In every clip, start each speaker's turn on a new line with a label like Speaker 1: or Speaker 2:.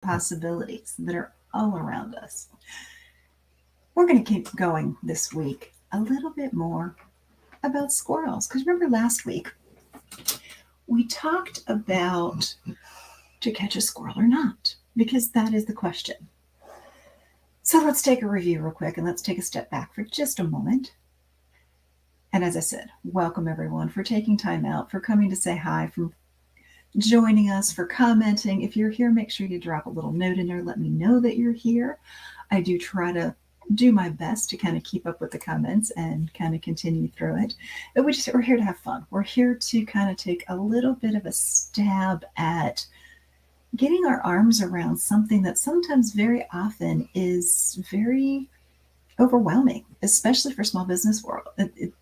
Speaker 1: possibilities that are all around us. We're going to keep going this week a little bit more about squirrels. Because remember last week, we talked about to catch a squirrel or not, because that is the question. So let's take a review real quick and let's take a step back for just a moment. And as I said, welcome everyone for taking time out, for coming to say hi, for joining us, for commenting. If you're here, make sure you drop a little note in there. Let me know that you're here. I do try to do my best to kind of keep up with the comments and kind of continue through it. But we're here to have fun. We're here to kind of take a little bit of a stab at getting our arms around something that sometimes very often is very overwhelming, especially for small business world.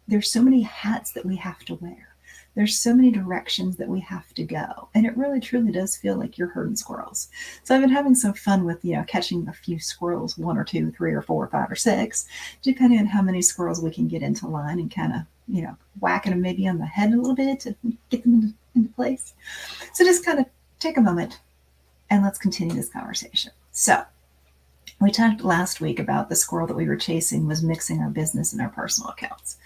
Speaker 1: There's so many hats that we have to wear. There's so many directions that we have to go. And it really truly does feel like you're herding squirrels. So I've been having some fun with, catching a few squirrels, 1 or 2, 3 or 4 or 5 or 6, depending on how many squirrels we can get into line and kind of, whacking them maybe on the head a little bit to get them into place. So just kind of take a moment and let's continue this conversation. So we talked last week about the squirrel that we were chasing was mixing our business and our personal accounts.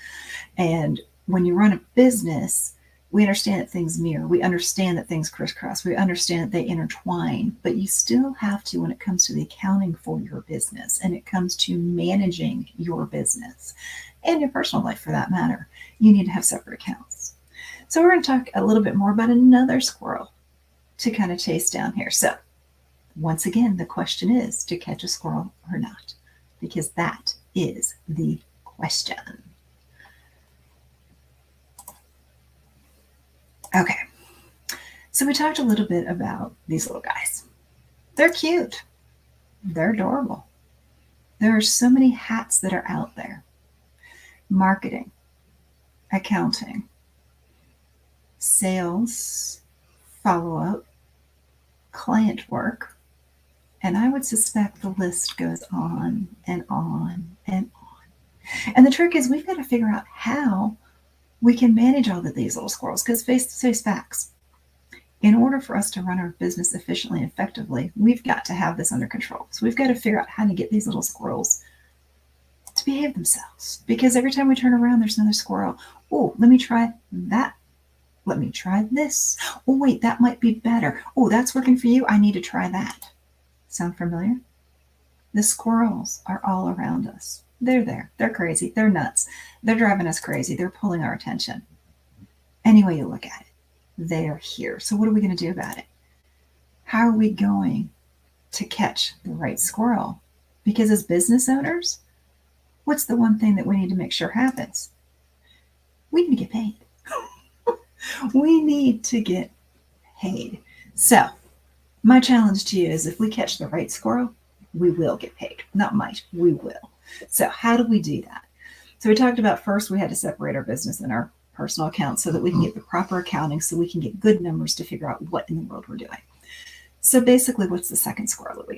Speaker 1: And when you run a business, we understand that things mirror. We understand that things crisscross. We understand that they intertwine. But you still have to, when it comes to the accounting for your business and it comes to managing your business and your personal life for that matter, you need to have separate accounts. So we're going to talk a little bit more about another squirrel to kind of chase down here. So once again, the question is to catch a squirrel or not, because that is the question. Okay, so we talked a little bit about these little guys. They're cute. They're adorable. There are so many hats that are out there. Marketing, accounting, sales, follow-up, client work, and I would suspect the list goes on and on and on. And the trick is we've got to figure out how we can manage all of these little squirrels, because face facts. In order for us to run our business efficiently and effectively, we've got to have this under control. So we've got to figure out how to get these little squirrels to behave themselves. Because every time we turn around, there's another squirrel. Oh, let me try that. Let me try this. Oh, wait, that might be better. Oh, that's working for you. I need to try that. Sound familiar? The squirrels are all around us. They're there. They're crazy. They're nuts. They're driving us crazy. They're pulling our attention. Any way you look at it, they are here. So what are we going to do about it? How are we going to catch the right squirrel? Because as business owners, what's the one thing that we need to make sure happens? We need to get paid. We need to get paid. So my challenge to you is if we catch the right squirrel, we will get paid. Not might, we will. So how do we do that? So we talked about first we had to separate our business and our personal accounts so that we can get the proper accounting, so we can get good numbers to figure out what in the world we're doing. So basically, what's the second squirrel that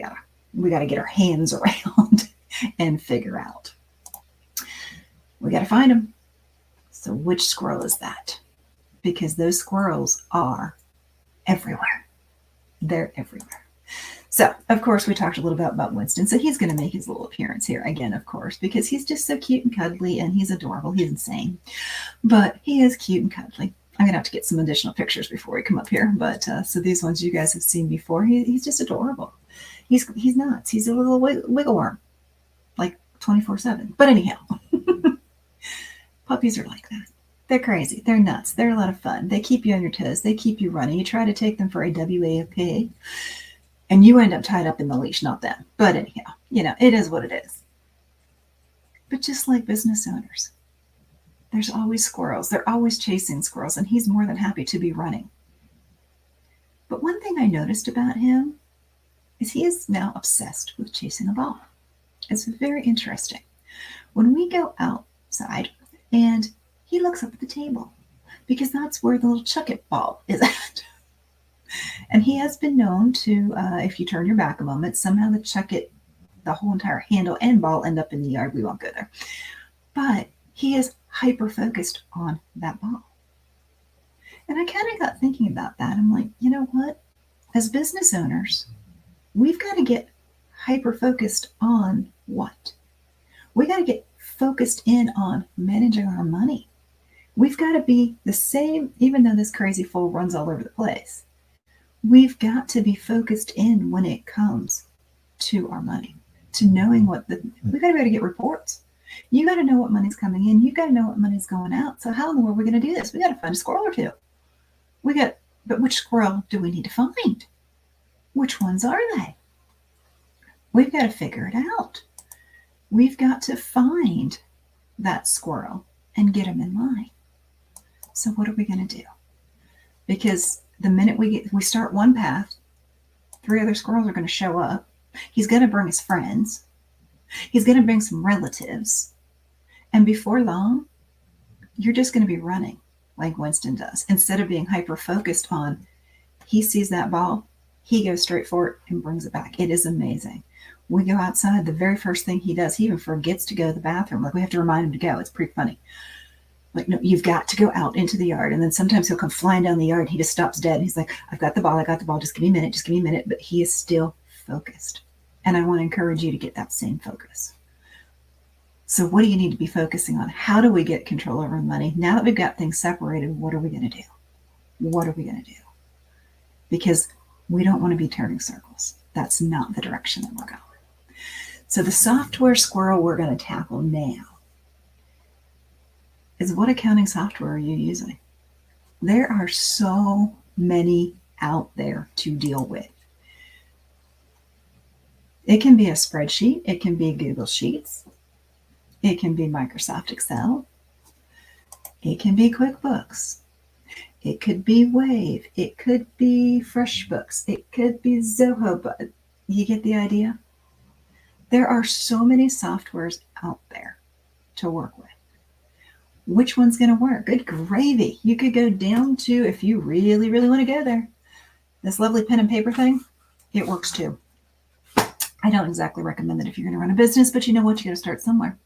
Speaker 1: we gotta get our hands around and figure out? We gotta find them. So which squirrel is that? Because those squirrels are everywhere. They're everywhere. So, of course, we talked a little bit about Winston. So he's going to make his little appearance here again, of course, because he's just so cute and cuddly and he's adorable. He's insane, but he is cute and cuddly. I'm going to have to get some additional pictures before we come up here. But so these ones you guys have seen before, he's just adorable. He's nuts. He's a little wiggle worm, like 24/7. But anyhow, puppies are like that. They're crazy. They're nuts. They're a lot of fun. They keep you on your toes. They keep you running. You try to take them for a WAP, and you end up tied up in the leash, not them. But anyhow, it is what it is. But just like business owners, there's always squirrels. They're always chasing squirrels, and he's more than happy to be running. But one thing I noticed about him is he is now obsessed with chasing a ball. It's very interesting. When we go outside and he looks up at the table, because that's where the little chuck it ball is at. And he has been known to, if you turn your back a moment, somehow the whole entire handle and ball end up in the yard. We won't go there. But he is hyper focused on that ball. And I kind of got thinking about that. I'm like, you know what? As business owners, We've got to get hyper focused on what? We got to get focused in on managing our money. We've got to be the same, even though this crazy fool runs all over the place. We've got to be focused in when it comes to our money, to knowing we got to be able to get reports. You got to know what money's coming in. You got to know what money's going out. So how in the world are we going to do this? We got to find a squirrel or two. But which squirrel do we need to find? Which ones are they? We've got to figure it out. We've got to find that squirrel and get him in line. So what are we going to do? Because the minute we start one path, 3 other squirrels are going to show up. He's going to bring his friends. He's going to bring some relatives. And before long, you're just going to be running like Winston does. Instead of being hyper-focused on, he sees that ball, he goes straight for it and brings it back. It is amazing. We go outside, the very first thing he does, he even forgets to go to the bathroom. Like, we have to remind him to go. It's pretty funny. Like, no, you've got to go out into the yard. And then sometimes he'll come flying down the yard and he just stops dead. And he's like, I've got the ball. Just give me a minute. But he is still focused. And I want to encourage you to get that same focus. So what do you need to be focusing on? How do we get control over money? Now that we've got things separated, what are we going to do? What are we going to do? Because we don't want to be turning circles. That's not the direction that we're going. So the software squirrel we're going to tackle now is, what accounting software are you using? There are so many out there to deal with. It can be a spreadsheet. It can be Google Sheets. It can be Microsoft Excel. It can be QuickBooks. It could be Wave. It could be FreshBooks. It could be Zoho. But you get the idea? There are so many softwares out there to work with. Which one's going to work? Good gravy. You could go down to, if you really, really want to go there, this lovely pen and paper thing, it works too. I don't exactly recommend it if you're going to run a business, but you know what? You got to start somewhere.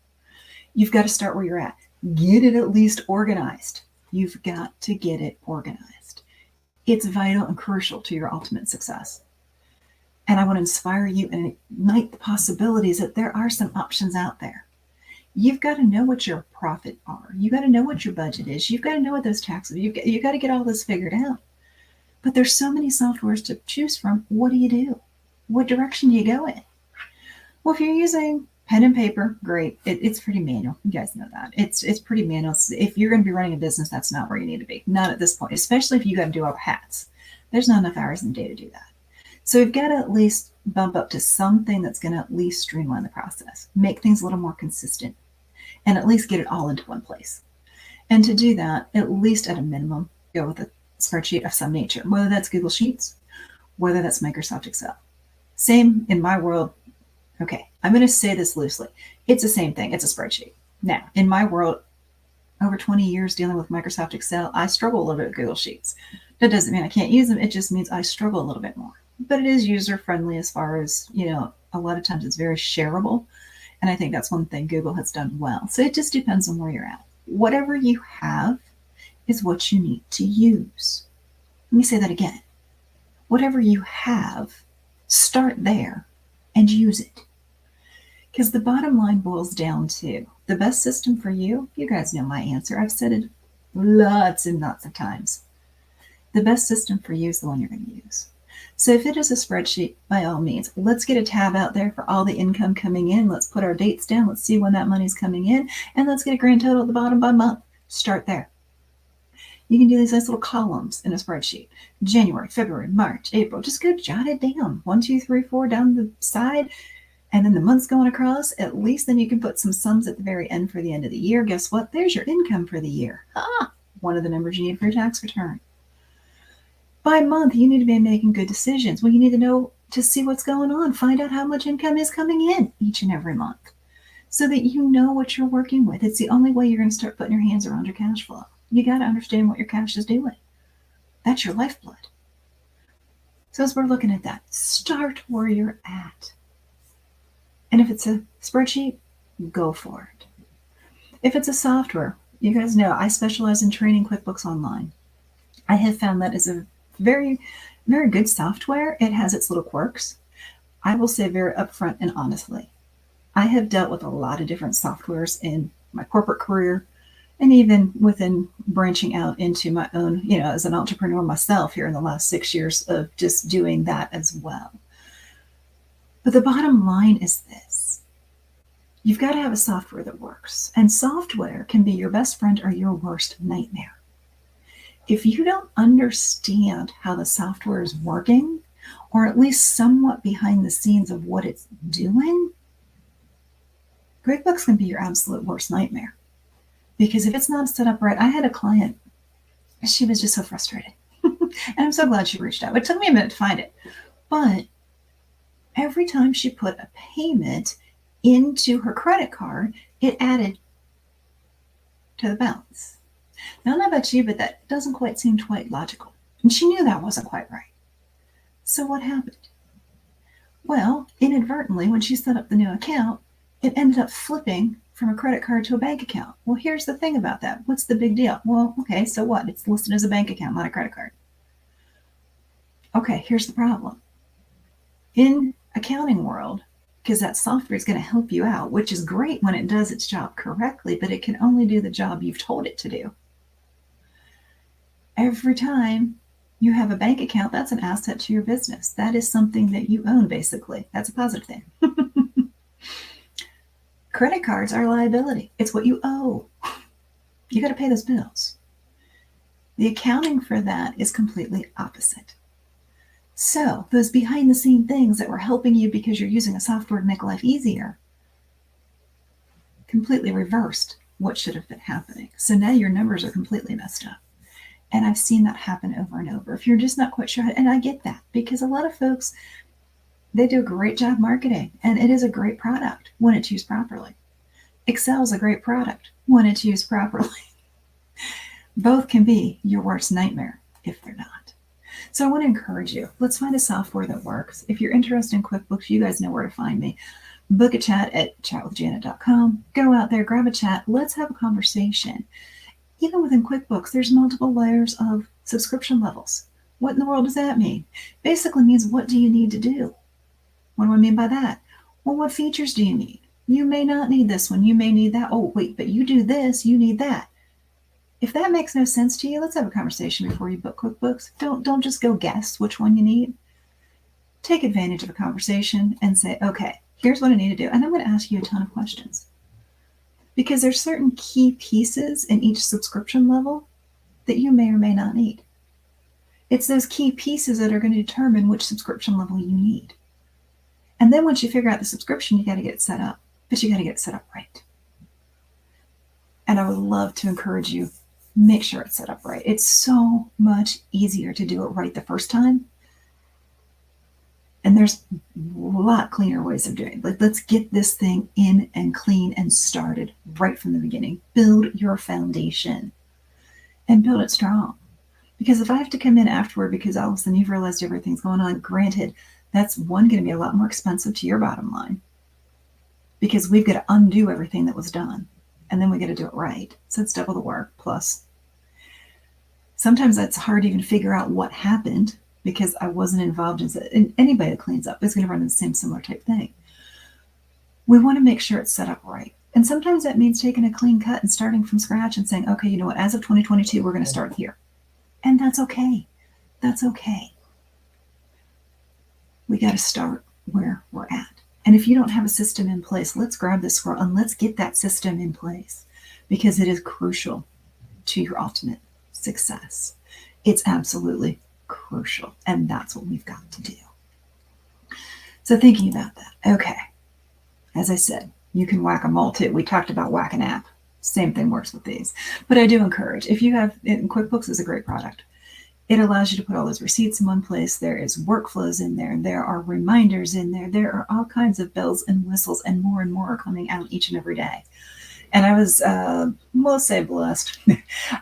Speaker 1: You've got to start where you're at. Get it at least organized. You've got to get it organized. It's vital and crucial to your ultimate success. And I want to inspire you and ignite the possibilities that there are some options out there. You've got to know what your profit are. You got to know what your budget is. You've got to know what those taxes are. You've got to get all this figured out. But there's so many softwares to choose from. What do you do? What direction do you go in? Well, if you're using pen and paper, great. It's pretty manual. You guys know that. It's pretty manual. If you're going to be running a business, that's not where you need to be. Not at this point, especially if you got to do all hats. There's not enough hours in the day to do that. So we've got to at least bump up to something that's going to at least streamline the process, make things a little more consistent, and at least get it all into one place. And to do that, at least at a minimum, go with a spreadsheet of some nature, whether that's Google Sheets, whether that's Microsoft Excel. Same in my world. Okay, I'm going to say this loosely. It's the same thing. It's a spreadsheet. Now, in my world, over 20 years dealing with Microsoft Excel, I struggle a little bit with Google Sheets. That doesn't mean I can't use them. It just means I struggle a little bit more. But it is user-friendly as far as, a lot of times it's very shareable. And I think that's one thing Google has done well. So it just depends on where you're at. Whatever you have is what you need to use. Let me say that again. Whatever you have, start there and use it. Because the bottom line boils down to the best system for you. You guys know my answer. I've said it lots and lots of times. The best system for you is the one you're going to use. So if it is a spreadsheet, by all means, let's get a tab out there for all the income coming in. Let's put our dates down. Let's see when that money's coming in. And let's get a grand total at the bottom by month. Start there. You can do these nice little columns in a spreadsheet. January, February, March, April. Just go jot it down. 1, 2, 3, 4 down the side. And then the months going across. At least then you can put some sums at the very end for the end of the year. Guess what? There's your income for the year. One of the numbers you need for your tax return. By month, you need to be making good decisions. Well, you need to know to see what's going on. Find out how much income is coming in each and every month so that you know what you're working with. It's the only way you're going to start putting your hands around your cash flow. You got to understand what your cash is doing. That's your lifeblood. So as we're looking at that, start where you're at. And if it's a spreadsheet, go for it. If it's a software, you guys know I specialize in training QuickBooks Online. I have found that is a very, very good software. It has its little quirks, I will say very upfront and honestly, I have dealt with a lot of different softwares in my corporate career and even within branching out into my own, as an entrepreneur myself here in the last 6 years of just doing that as well. But the bottom line is this: you've got to have a software that works, and software can be your best friend or your worst nightmare. If you don't understand how the software is working, or at least somewhat behind the scenes of what it's doing, QuickBooks can be your absolute worst nightmare. Because if it's not set up right, I had a client, she was just so frustrated. And I'm so glad she reached out. It took me a minute to find it. But every time she put a payment into her credit card, it added to the balance. Now, I don't know about you, but that doesn't quite seem quite logical. And she knew that wasn't quite right. So what happened? Well, inadvertently, when she set up the new account, it ended up flipping from a credit card to a bank account. Well, here's the thing about that. What's the big deal? Well, okay, so what? It's listed as a bank account, not a credit card. Okay, here's the problem. In accounting world, because that software is going to help you out, which is great when it does its job correctly, but it can only do the job you've told it to do. Every time you have a bank account, that's an asset to your business. That is something that you own, basically. That's a positive thing. Credit cards are a liability. It's what you owe. You got to pay those bills. The accounting for that is completely opposite. So those behind the scene things that were helping you because you're using a software to make life easier completely reversed what should have been happening. So now your numbers are completely messed up. And I've seen that happen over and over. If you're just not quite sure, and I get that, because a lot of folks, they do a great job marketing, and it is a great product when it's used properly. Excel is a great product when it's used properly. Both can be your worst nightmare if they're not. So I want to encourage you, let's find a software that works. If you're interested in QuickBooks, you guys know where to find me. Book a chat at chatwithjanet.com. Go out there, grab a chat. Let's have a conversation. Even within QuickBooks, there's multiple layers of subscription levels. What in the world does that mean? Basically means, what do you need to do? What do I mean by that? Well, what features do you need? You may not need this one. You may need that. Oh, wait, but you do this, you need that. If that makes no sense to you, let's have a conversation before you book QuickBooks. Don't just go guess which one you need. Take advantage of a conversation and say, okay, here's what I need to do. And I'm going to ask you a ton of questions. Because there's certain key pieces in each subscription level that you may or may not need. It's those key pieces that are going to determine which subscription level you need. And then once you figure out the subscription, you got to get it set up. But you got to get it set up right. And I would love to encourage you, make sure it's set up right. It's so much easier to do it right the first time. And there's a lot cleaner ways of doing it. Let's get this thing in and clean and started right from the beginning. Build your foundation and build it strong. Because if I have to come in afterward because all of a sudden you've realized everything's going on, granted, that's going to be a lot more expensive to your bottom line. Because we've got to undo everything that was done. And then we got to do it right. So it's double the work. Plus, sometimes that's hard to even figure out what happened, because I wasn't involved in it. And anybody that cleans up is going to run the same similar type thing. We want to make sure it's set up right. And sometimes that means taking a clean cut and starting from scratch and saying, okay, you know what, as of 2022, we're going to start here. And that's okay. That's okay. We got to start where we're at. And if you don't have a system in place, let's grab this squirrel and let's get that system in place, because it is crucial to your ultimate success. It's absolutely crucial. And that's what we've got to do. So thinking about that, okay, as I said, you can whack a mole too. We talked about whack an app. Same thing works with these. But I do encourage, if you have, QuickBooks is a great product. It allows you to put all those receipts in one place. There is workflows in there. There are reminders in there. There are all kinds of bells and whistles, and more are coming out each and every day. And I was, we'll say, blessed.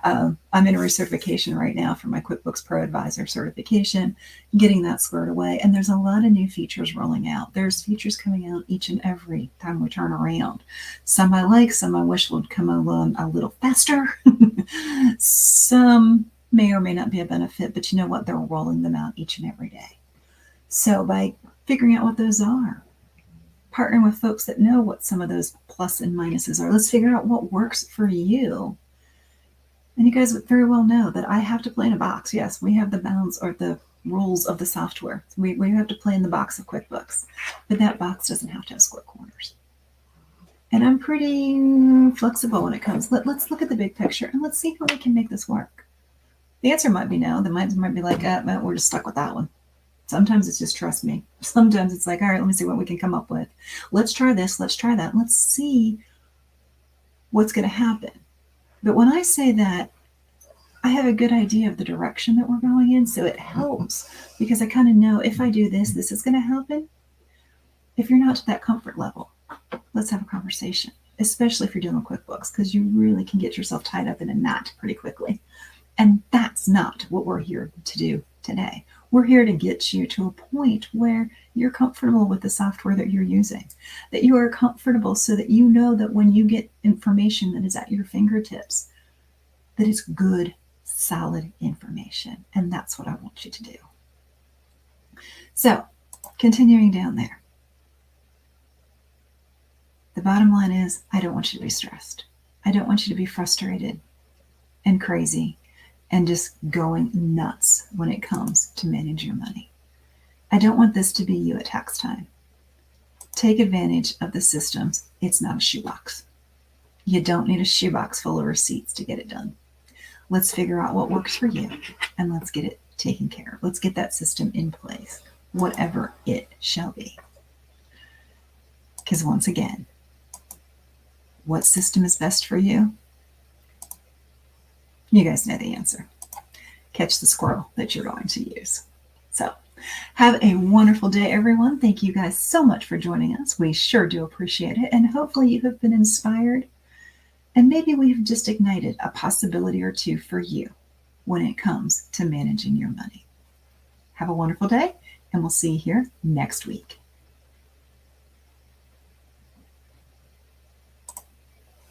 Speaker 1: I'm in a recertification right now for my QuickBooks Pro Advisor certification, getting that squared away. And there's a lot of new features rolling out. There's features coming out each and every time we turn around. Some I like, some I wish would come along a little faster. Some may or may not be a benefit, but you know what? They're rolling them out each and every day. So by figuring out what those are, partnering with folks that know what some of those plus and minuses are. Let's figure out what works for you. And you guys very well know that I have to play in a box. Yes, we have the bounds or the rules of the software. We have to play in the box of QuickBooks, but that box doesn't have to have square corners. And I'm pretty flexible when it comes. Let's look at the big picture and let's see how we can make this work. The answer might be no. The mind might be like, we're just stuck with that one. Sometimes it's just trust me. Sometimes it's like, all right, let me see what we can come up with. Let's try this. Let's try that. Let's see what's going to happen. But when I say that, I have a good idea of the direction that we're going in. So it helps because I kind of know if I do this, this is going to happen. If you're not to that comfort level, let's have a conversation, especially if you're dealing with QuickBooks, because you really can get yourself tied up in a knot pretty quickly. And that's not what we're here to do today. We're here to get you to a point where you're comfortable with the software that you're using, that you are comfortable so that you know that when you get information that is at your fingertips, that it's good, solid information. And that's what I want you to do. So, continuing down there. The bottom line is, I don't want you to be stressed. I don't want you to be frustrated and crazy and just going nuts when it comes to manage your money. I don't want this to be you at tax time. Take advantage of the systems. It's not a shoebox. You don't need a shoebox full of receipts to get it done. Let's figure out what works for you and let's get it taken care of. Let's get that system in place, whatever it shall be. Because once again, what system is best for you? You guys know the answer. Catch the squirrel that you're going to use. So have a wonderful day, everyone. Thank you guys so much for joining us. We sure do appreciate it. And hopefully you have been inspired. And maybe we've just ignited a possibility or two for you when it comes to managing your money. Have a wonderful day, and we'll see you here next week.